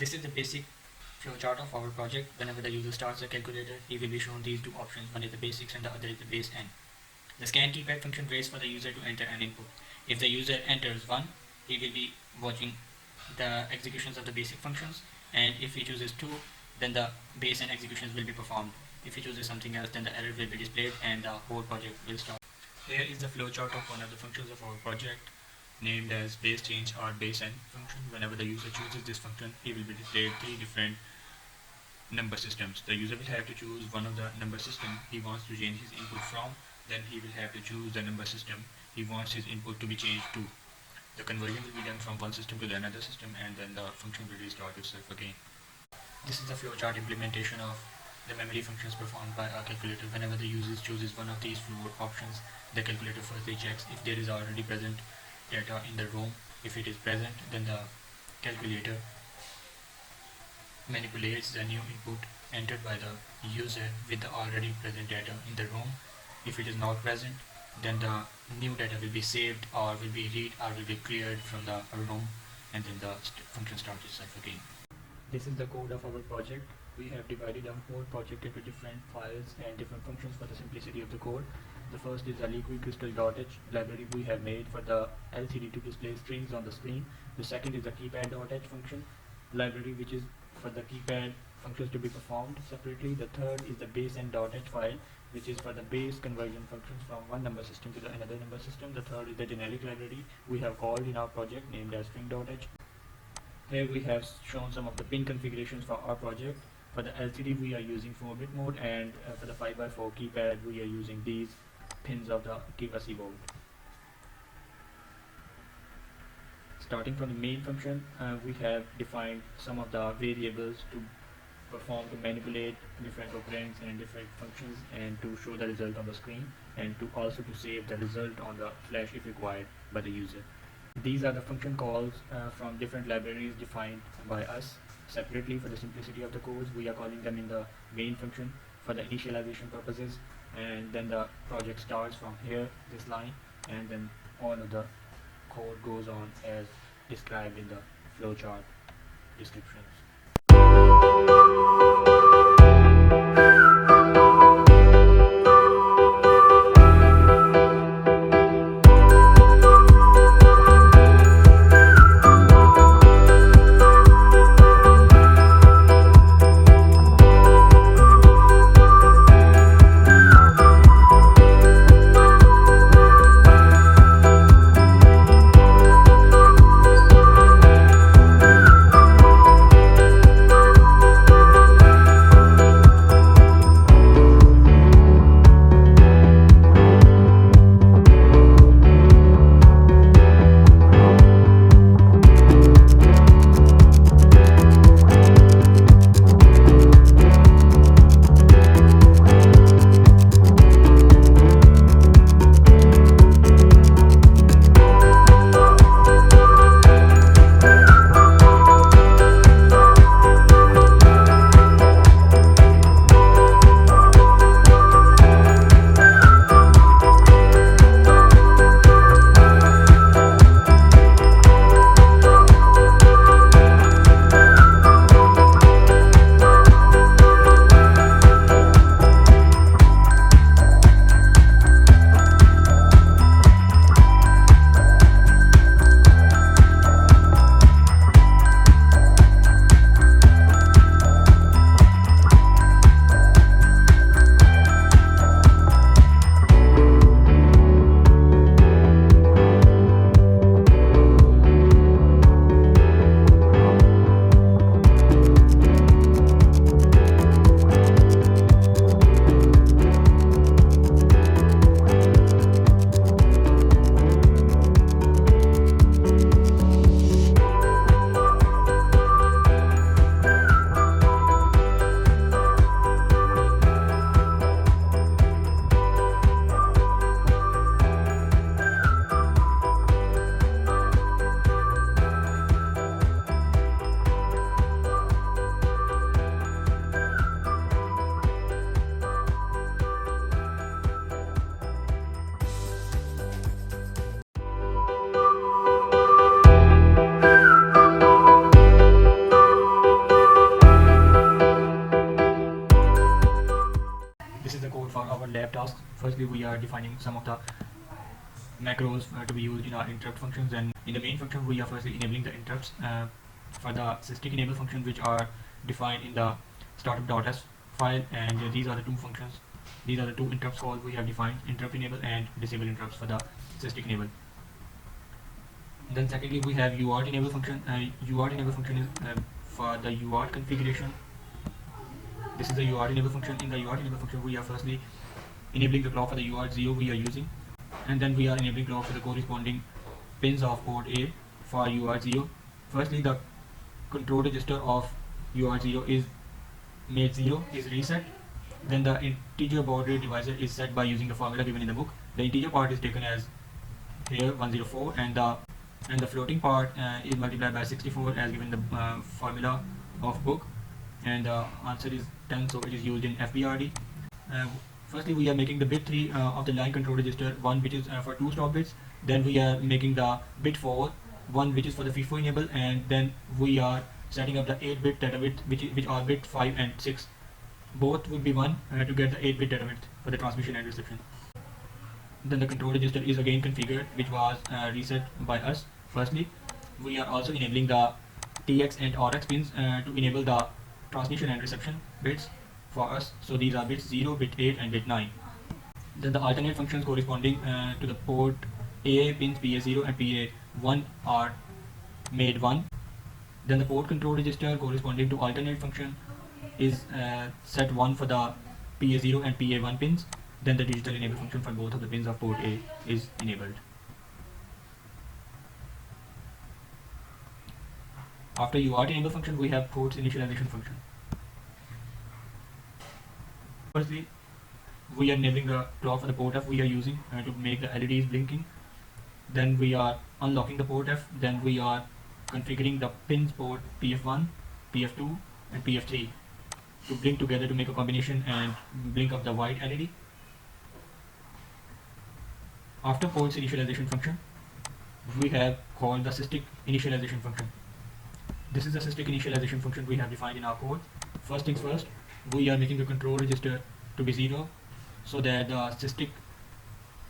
This is the basic flowchart of our project. Whenever the user starts the calculator, he will be shown these two options. One is the basics and the other is the base n. The scan keypad function waits for the user to enter an input. If the user enters 1, he will be watching the executions of the basic functions, and if he chooses 2, then the base and executions will be performed. If he chooses something else, then the error will be displayed and the whole project will stop. Here is the flowchart of one of the functions of our project named as base change or base n function. Whenever the user chooses this function, he will be displayed 3 different number systems. The user will have to choose one of the number system he wants to change his input from. Then he will have to choose the number system he wants his input to be changed to. The conversion will be done from one system to the another system, and then the function will restart itself again. This is the flowchart implementation of the memory functions performed by our calculator. Whenever the user chooses one of these 4 options, the calculator firstly checks if there is already present data in the ROM. If it is present, then the calculator manipulates the new input entered by the user with the already present data in the ROM. If it is not present, then the new data will be saved or will be read or will be cleared from the ROM, and then the function starts itself again. This is the code of our project. We have divided our whole project into different files and different functions for the simplicity of the code. The first is a liquid crystal.h library we have made for the LCD to display strings on the screen. The second is the keypad.h function library, which is for the keypad functions to be performed separately. The third is the base n.h file, which is for the base conversion functions from one number system to another number system. The third is the generic library we have called in our project named as string.h. Here we have shown some of the pin configurations for our project. For the LCD we are using 4-bit mode, and for the 5x4 keypad we are using these pins of the TIVA board. Starting from the main function, we have defined some of the variables to manipulate different operands and different functions, and to show the result on the screen, and to also to save the result on the flash if required by the user. These are the function calls from different libraries defined by us separately. For the simplicity of the codes, we are calling them in the main function for the initialization purposes, and then the project starts from here, this line, and then all of the code goes on as described in the flowchart descriptions. are defining some of the macros to be used in our interrupt functions. And in the main function, we are firstly enabling the interrupts for the sysdig enable function, which are defined in the startup.s file. And these are the two functions, these are the two interrupts calls we have defined: interrupt enable and disable interrupts for the sysdig enable. Then secondly, we have UART enable function. UART enable function is for the UART configuration. This is the UART enable function. In the UART enable function, we are firstly enabling the clock for the UART 0 we are using, and then we are enabling clock for the corresponding pins of port A for UART 0. Firstly, the control register of UART 0 is made 0, is reset. Then the integer baud rate divisor is set by using the formula given in the book. The integer part is taken as here 104, and the floating part is multiplied by 64 as given the formula of book, and the answer is 10, so it is used in FBRD. Firstly, we are making the bit 3 of the line control register 1, which is for 2 stop bits. Then we are making the bit 4 1, which is for the FIFO enable, and then we are setting up the 8-bit data bit, which are bit 5 and 6. Both would be 1 to get the 8-bit data bit for the transmission and reception. Then the control register is again configured, which was reset by us. Firstly, we are also enabling the TX and RX pins to enable the transmission and reception bits for us. So these are bits 0, bit 8 and bit 9. Then the alternate functions corresponding to the port A pins PA0 and PA1 are made 1. Then the port control register corresponding to alternate function is set 1 for the PA0 and PA1 pins. Then the digital enable function for both of the pins of port A is enabled. After UART enable function, we have ports initialization function. Firstly, we are enabling the clock for the port F we are using to make the LEDs blinking. Then we are unlocking the port F. Then we are configuring the pins port PF1, PF2 and PF3 to blink together to make a combination and blink of the white LED. After ports initialization function, we have called the sysdig initialization function. This is the sysdig initialization function we have defined in our code. First things first, we are making the control register to be 0 so that the sysdig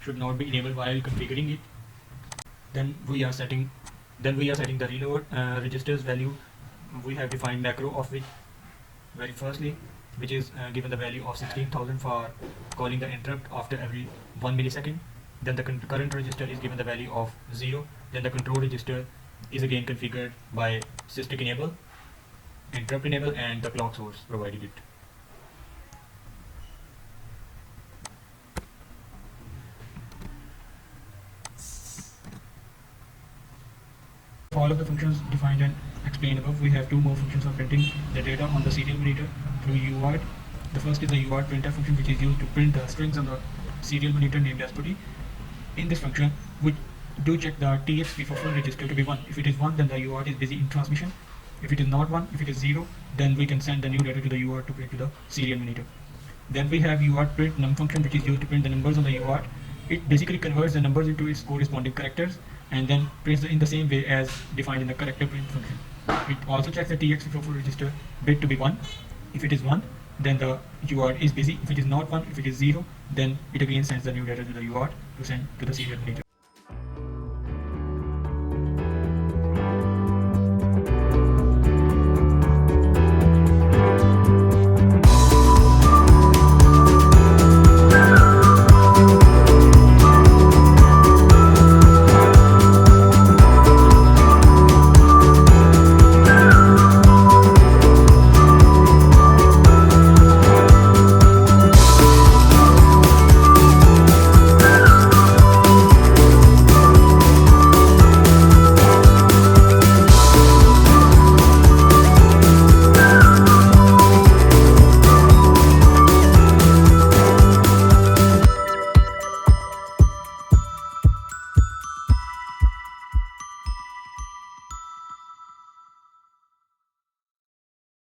should not be enabled while configuring it. Then we are setting the reload registers value. We have defined macro of which very firstly, which is given the value of 16,000 for calling the interrupt after every 1 millisecond. Then the current register is given the value of 0. Then the control register is again configured by sysdig enable, interrupt enable and the clock source provided it. For all of the functions defined and explained above, we have two more functions of printing the data on the serial monitor through UART. The first is the UART printf function, which is used to print the strings on the serial monitor named as putty. In this function, we do check the TX FIFO register to be 1. If it is 1, then the UART is busy in transmission. If it is not 1, if it is 0, then we can send the new data to the UART to print to the serial monitor. Then we have UART print num function, which is used to print the numbers on the UART. It basically converts the numbers into its corresponding characters and then prints in the same way as defined in the character print function. It also checks the TX FIFO register bit to be 1. If it is 1, then the UART is busy. If it is not 1, if it is 0, then it again sends the new data to the UART to send to the serial monitor.